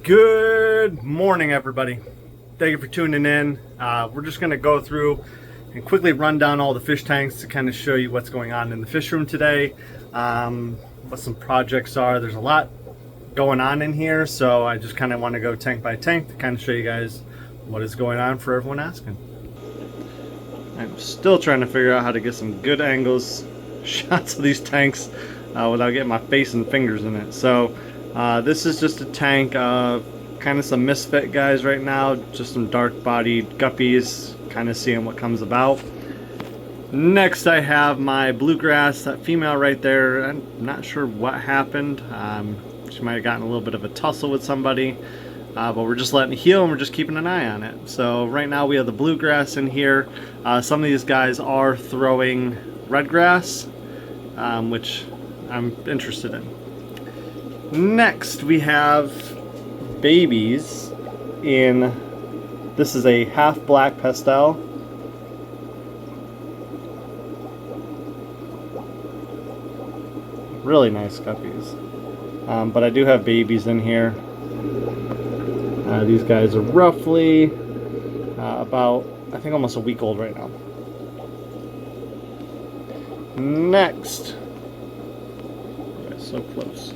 Good morning, everybody. Thank you for tuning in. We're just going to go through and quickly run down all the fish tanks to kind of show you what's going on in the fish room today, what some projects are. There's a lot going on in here, so I just kind of want to go tank by tank to kind of show you guys what is going on for everyone asking. I'm still trying to figure out how to get some good angles, shots of these tanks without getting my face and fingers in it. So this is just a tank of kind of some misfit guys right now, just some dark bodied guppies, kind of seeing what comes about. Next I have my bluegrass, that female right there. I'm not sure what happened. She might have gotten a little bit of a tussle with somebody, but we're just letting it heal and we're just keeping an eye on it. So right now we have the bluegrass in here. Some of these guys are throwing red grass, which I'm interested in. Next we have babies in, this is a half black pastel. Really nice guppies. But I do have babies in here. These guys are roughly about, I think, almost a week old right now. Next, so close.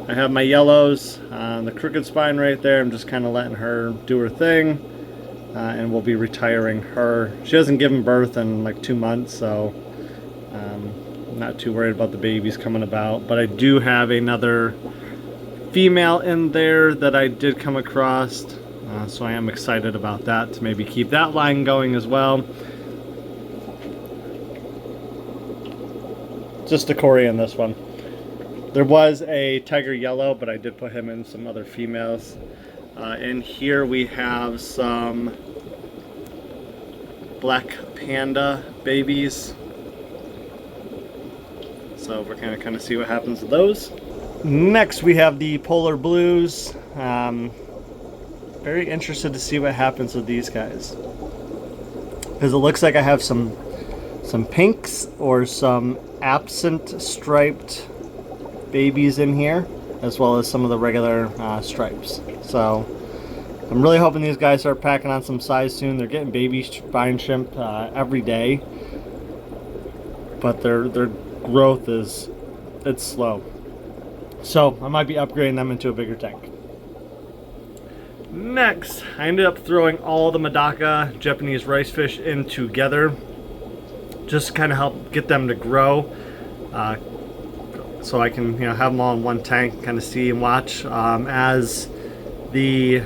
I have my yellows, the crooked spine right there. I'm just kind of letting her do her thing, and we'll be retiring her. She hasn't given birth in like 2 months, so I'm not too worried about the babies coming about. But I do have another female in there that I did come across, so I am excited about that, to maybe keep that line going as well. Just a Cory in this one. There was a tiger yellow, but I did put him in some other females. In here we have some black panda babies. So we're gonna kind of see what happens with those. Next we have the polar blues. Very interested to see what happens with these guys, because it looks like I have some pinks or some absent striped babies in here, as well as some of the regular stripes. So I'm really hoping these guys start packing on some size soon. They're getting baby spine shrimp every day, but their growth it's slow. So I might be upgrading them into a bigger tank. Next, I ended up throwing all the Medaka Japanese rice fish in together, just to kind of help get them to grow. So I can, have them all in one tank, kind of see and watch. As the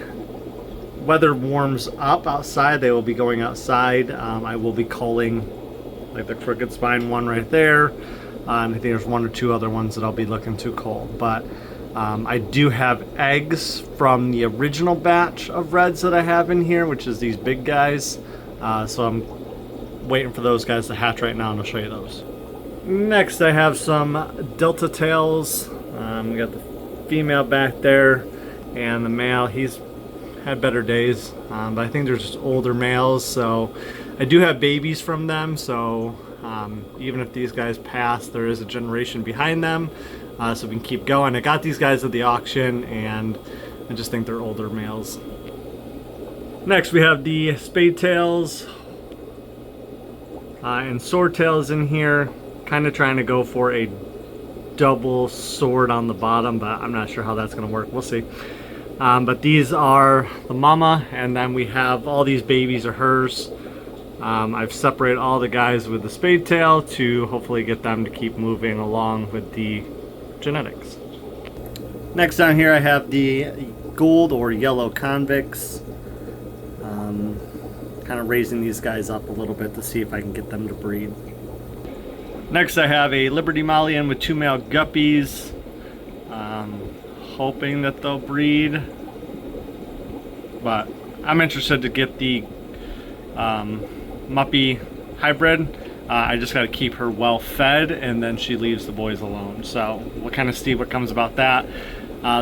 weather warms up outside, they will be going outside. I will be culling like the crooked spine one right there. I think there's 1 or 2 other ones that I'll be looking to cull. But I do have eggs from the original batch of reds that I have in here, which is these big guys. So I'm waiting for those guys to hatch right now, and I'll show you those. Next I have some delta tails. We got the female back there, and the male, he's had better days, but I think they're just older males, so I do have babies from them. So even if these guys pass, there is a generation behind them, so we can keep going. I got these guys at the auction, and I just think they're older males. Next we have the spade tails and sword tails in here. Kind of trying to go for a double sword on the bottom, but I'm not sure how that's going to work. We'll see. But these are the mama, and then we have all these babies are hers. I've separated all the guys with the spade tail to hopefully get them to keep moving along with the genetics. Next down here I have the gold or yellow convicts. Kind of raising these guys up a little bit to see if I can get them to breed. Next I have a Liberty Molly in with 2 male guppies. Hoping that they'll breed, but I'm interested to get the Muppy hybrid. I just got to keep her well fed, and then she leaves the boys alone. So we'll kind of see what comes about that.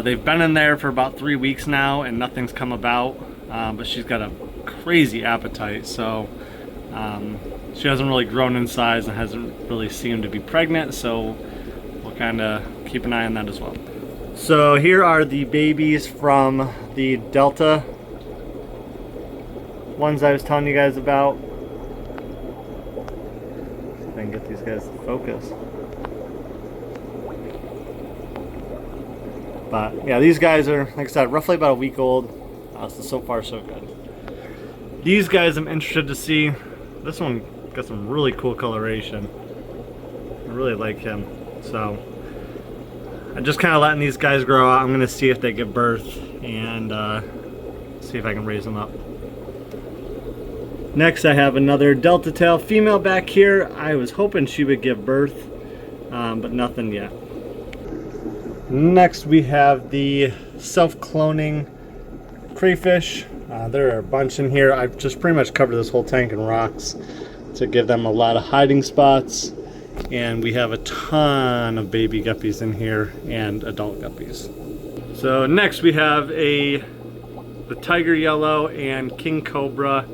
They've been in there for about 3 weeks now, and nothing's come about, but she's got a crazy appetite. So she hasn't really grown in size and hasn't really seemed to be pregnant, so we'll kind of keep an eye on that as well. So here are the babies from the Delta ones I was telling you guys about. See if I can get these guys to focus. But yeah, these guys are, like I said, roughly about a week old. So far so good. These guys I'm interested to see. This one got some really cool coloration. I really like him. So I'm just kind of letting these guys grow out. I'm going to see if they give birth and see if I can raise them up. Next I have another Delta tail female back here. I was hoping she would give birth, but nothing yet. Next we have the self-cloning crayfish. There are a bunch in here. I've just pretty much covered this whole tank in rocks to give them a lot of hiding spots. And we have a ton of baby guppies in here and adult guppies. So next we have the tiger yellow and king cobra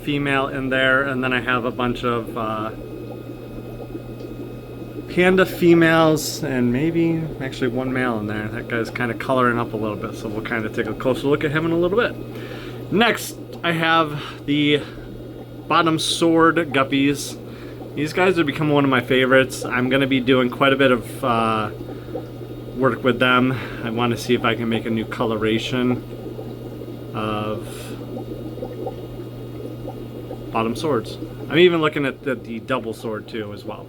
female in there, and then I have a bunch of panda females and maybe actually one male in there. That guy's kind of coloring up a little bit, so we'll kind of take a closer look at him in a little bit. Next I have the bottom sword guppies. These guys have become one of my favorites. I'm going to be doing quite a bit of work with them. I want to see if I can make a new coloration of bottom swords. I'm even looking at the double sword too as well.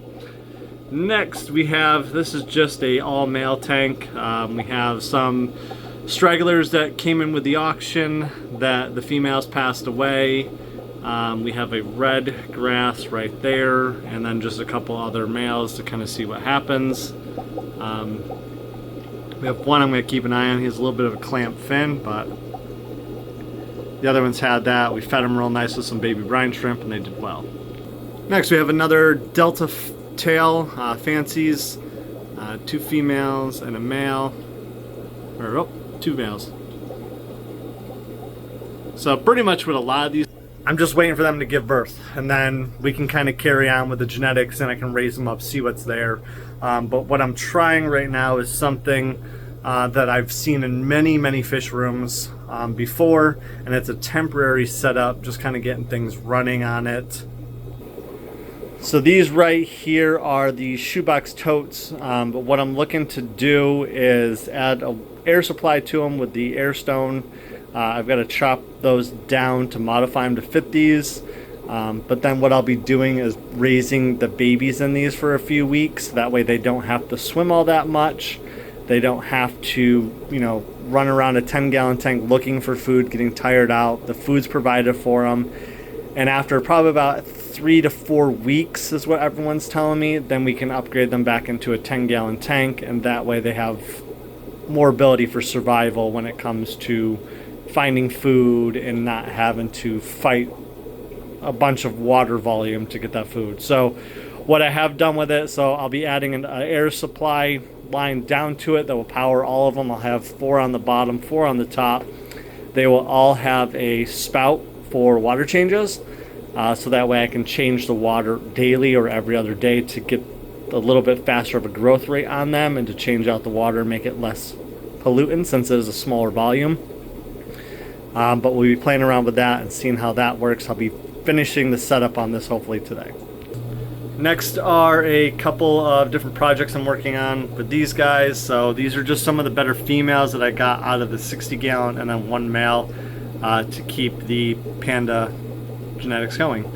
Next we have, this is just a all male tank. We have some stragglers that came in with the auction that the females passed away. We have a red grass right there, and then just a couple other males to kind of see what happens. We have one I'm going to keep an eye on. He has a little bit of a clamp fin, but the other ones had that. We fed them real nice with some baby brine shrimp, and they did well. Next we have another Delta tail fancies, two females and a male, or two males. So pretty much with a lot of these, I'm just waiting for them to give birth, and then we can kind of carry on with the genetics and I can raise them up, see what's there. But what I'm trying right now is something that I've seen in many fish rooms before, and it's a temporary setup, just kind of getting things running on it. So these right here are the shoebox totes, but what I'm looking to do is add an air supply to them with the air stone. I've got to chop those down to modify them to fit these, but then what I'll be doing is raising the babies in these for a few weeks. That way they don't have to swim all that much. They don't have to, you know, run around a 10-gallon tank looking for food, getting tired out. The food's provided for them, and after probably about 3 to 4 weeks is what everyone's telling me, then we can upgrade them back into a 10-gallon tank, and that way they have more ability for survival when it comes to finding food and not having to fight a bunch of water volume to get that food. So what I have done with it, so I'll be adding an air supply line down to it that will power all of them. I'll have 4 on the bottom, 4 on the top. They will all have a spout for water changes, so that way I can change the water daily or every other day to get a little bit faster of a growth rate on them, and to change out the water and make it less pollutant since it is a smaller volume. But we'll be playing around with that and seeing how that works. I'll be finishing the setup on this hopefully today. Next are a couple of different projects I'm working on with these guys. So these are just some of the better females that I got out of the 60-gallon, and then one male to keep the panda genetics going.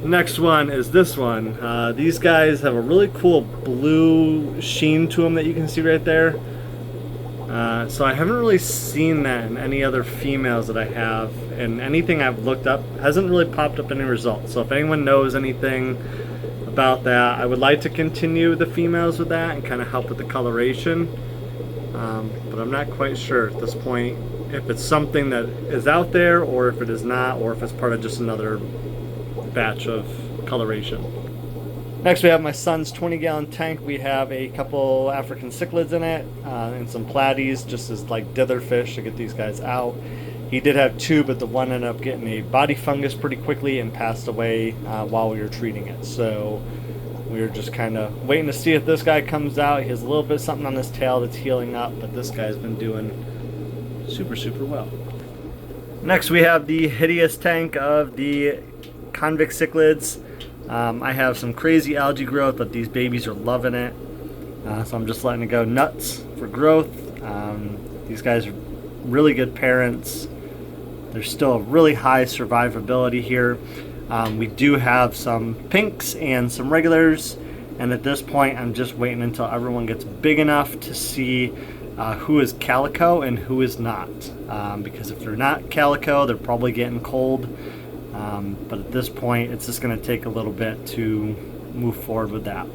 Next one is this one. These guys have a really cool blue sheen to them that you can see right there. So I haven't really seen that in any other females that I have, and anything I've looked up hasn't really popped up any results. So if anyone knows anything about that, I would like to continue the females with that and kind of help with the coloration, but I'm not quite sure at this point if it's something that is out there or if it is not, or if it's part of just another batch of coloration. Next we have my son's 20-gallon tank. We have a couple African cichlids in it and some platies just as like dither fish to get these guys out. He did have 2, but the one ended up getting a body fungus pretty quickly and passed away while we were treating it. So We were just kind of waiting to see if this guy comes out. He has a little bit of something on his tail that's healing up, but this guy's been doing super, super well. Next we have the hideous tank of the convict cichlids. I have some crazy algae growth, but these babies are loving it. So I'm just letting it go nuts for growth. These guys are really good parents. There's still a really high survivability here. We do have some pinks and some regulars, and at this point I'm just waiting until everyone gets big enough to see who is calico and who is not, because if they're not calico, they're probably getting cold, but at this point it's just going to take a little bit to move forward with that.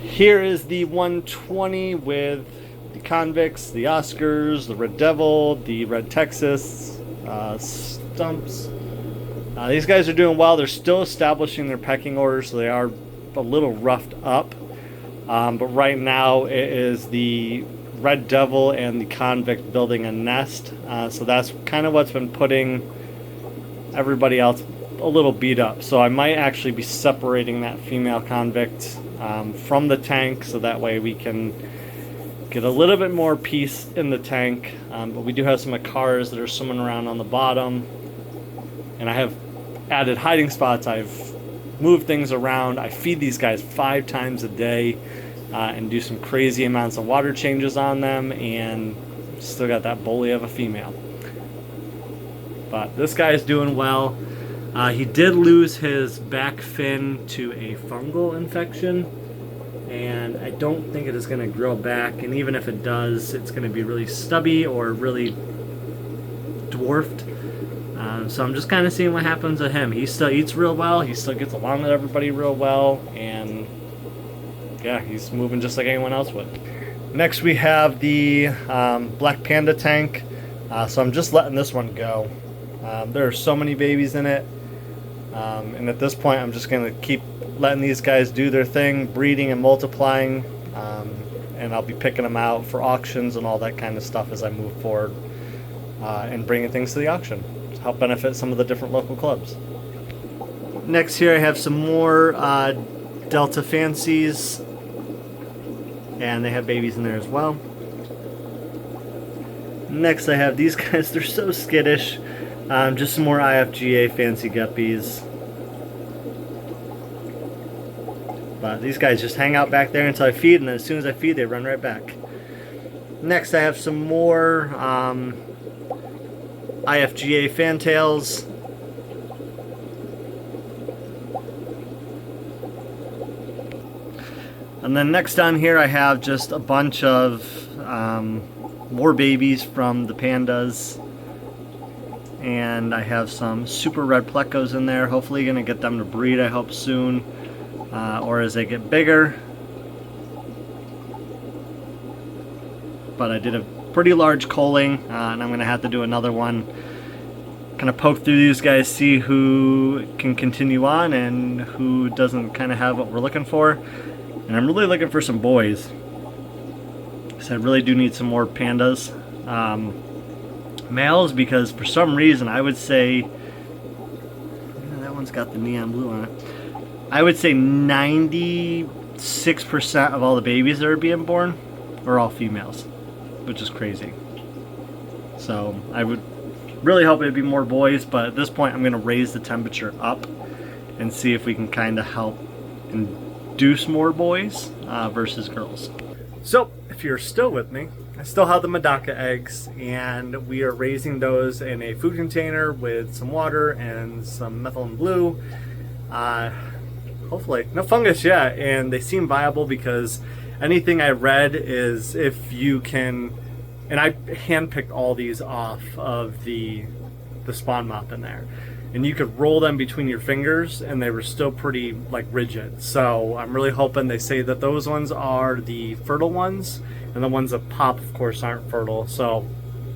Here is the 120 with the convicts, the Oscars, the Red Devil, the Red Texas, stumps. These guys are doing well. They're still establishing their pecking order, so they are a little roughed up, but right now it is the Red Devil and the convict building a nest, so that's kind of what's been putting everybody else a little beat up. So I might actually be separating that female convict from the tank, so that way we can get a little bit more peace in the tank. But we do have some Acars that are swimming around on the bottom, and I have added hiding spots. I've moved things around. I feed these guys 5 times a day and do some crazy amounts of water changes on them, and still got that bully of a female. But this guy's doing well. He did lose his back fin to a fungal infection, and I don't think it is going to grow back, and even if it does, it's going to be really stubby or really dwarfed. So I'm just kind of seeing what happens with him. He still eats real well, he still gets along with everybody real well, and yeah, he's moving just like anyone else would. Next we have the black panda tank. So I'm just letting this one go. There are so many babies in it, and at this point I'm just going to keep letting these guys do their thing, breeding and multiplying, and I'll be picking them out for auctions and all that kind of stuff as I move forward, and bringing things to the auction to help benefit some of the different local clubs. Next here I have some more Delta Fancies, and they have babies in there as well. Next I have these guys. They're so skittish. Just some more IFGA fancy guppies. But these guys just hang out back there until I feed, and then as soon as I feed, they run right back. Next I have some more IFGA fantails. And then next down here I have just a bunch of more babies from the pandas. And I have some super red plecos in there. Hopefully going to get them to breed, I hope soon, or as they get bigger. But I did a pretty large culling, and I'm going to have to do another one. Kind of poke through these guys, see who can continue on and who doesn't kind of have what we're looking for. And I'm really looking for some boys, because I really do need some more pandas. Males, because for some reason I would say, that one's got the neon blue on it, I would say 96% of all the babies that are being born are all females, which is crazy. So I would really hope it'd be more boys, but at this point I'm going to raise the temperature up and see if we can kind of help induce more boys versus girls. So if you're still with me, I still have the Medaka eggs, and we are raising those in a food container with some water and some methylene blue. Hopefully no fungus yet, and they seem viable because anything I read is if you can, and I handpicked all these off of the spawn mop in there, and you could roll them between your fingers and they were still pretty like rigid. So I'm really hoping, they say that those ones are the fertile ones, and the ones that pop of course aren't fertile, so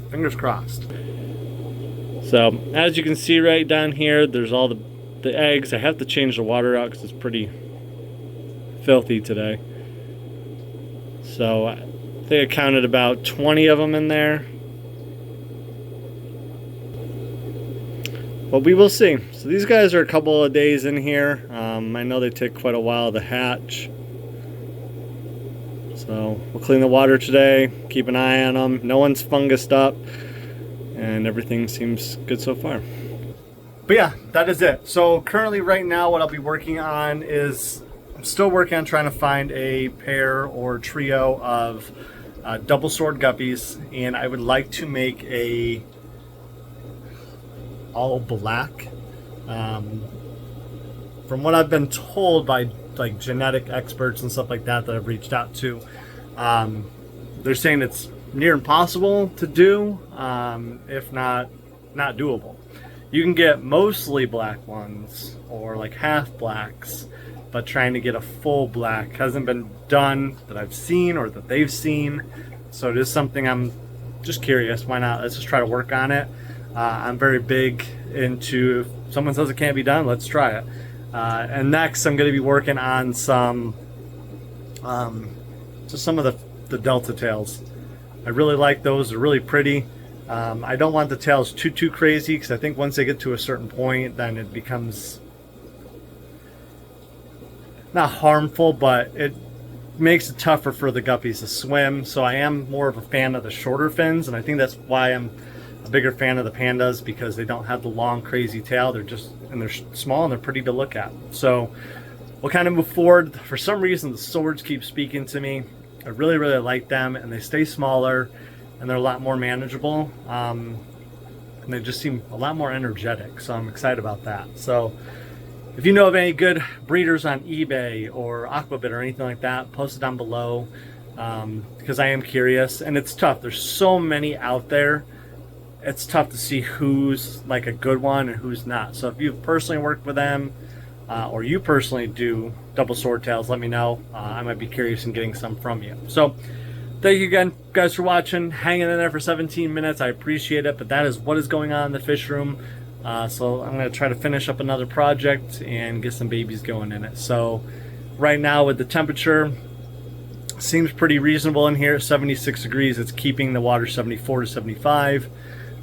fingers crossed. So as you can see right down here, there's all the eggs. I have to change the water out because it's pretty filthy today. So I think I counted about 20 of them in there. But we will see. So these guys are a couple of days in here. I know they take quite a while to hatch. So we'll clean the water today, keep an eye on them. No one's fungused up, and everything seems good so far. But yeah, that is it. So currently right now what I'll be working on is, I'm still working on trying to find a pair or trio of double sword guppies, and I would like to make a all black. From what I've been told by like genetic experts and stuff like that that I've reached out to, they're saying it's near impossible to do, if not doable. You can get mostly black ones or like half blacks, but trying to get a full black hasn't been done that I've seen or that they've seen. So it is something I'm just curious. Why not? Let's just try to work on it. I'm very big into, if someone says it can't be done, let's try it. And next I'm going to be working on some just some of the delta tails. I really like those. They're really pretty. I don't want the tails too crazy, because I think once they get to a certain point, then it becomes not harmful, but it makes it tougher for the guppies to swim. So I am more of a fan of the shorter fins, and I think that's why I'm a bigger fan of the pandas, because they don't have the long crazy tail. They're just, and they're small and they're pretty to look at. So we'll kind of move forward. For some reason the swords keep speaking to me. I really like them, and they stay smaller and they're a lot more manageable, and they just seem a lot more energetic, so I'm excited about that. So if you know of any good breeders on eBay or Aquabit or anything like that, post it down below, because I am curious. And it's tough, there's so many out there. It's tough to see who's like a good one and who's not. So if you've personally worked with them, or you personally do double sword tails, let me know. I might be curious in getting some from you. So thank you again, guys, for watching, hanging in there for 17 minutes. I appreciate it, but that is what is going on in the fish room. So I'm going to try to finish up another project and get some babies going in it. So right now with the temperature, seems pretty reasonable in here at 76 degrees. It's keeping the water 74 to 75.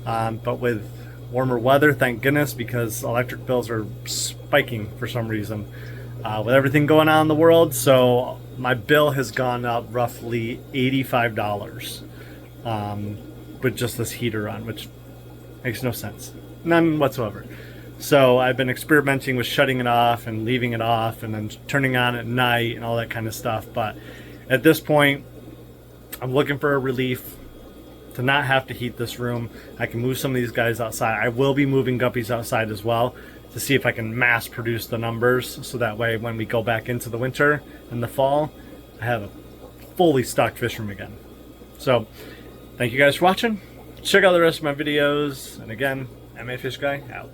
But with warmer weather, thank goodness, because electric bills are spiking for some reason with everything going on in the world. So my bill has gone up roughly $85 with just this heater on, which makes no sense, none whatsoever. So I've been experimenting with shutting it off and leaving it off, and then turning on at night and all that kind of stuff. But at this point, I'm looking for a relief to not have to heat this room. I can move some of these guys outside. I will be moving guppies outside as well, to see if I can mass produce the numbers, so that way when we go back into the winter and the fall, I have a fully stocked fish room again. So thank you guys for watching. Check out the rest of my videos, and again, MA Fish Guy out.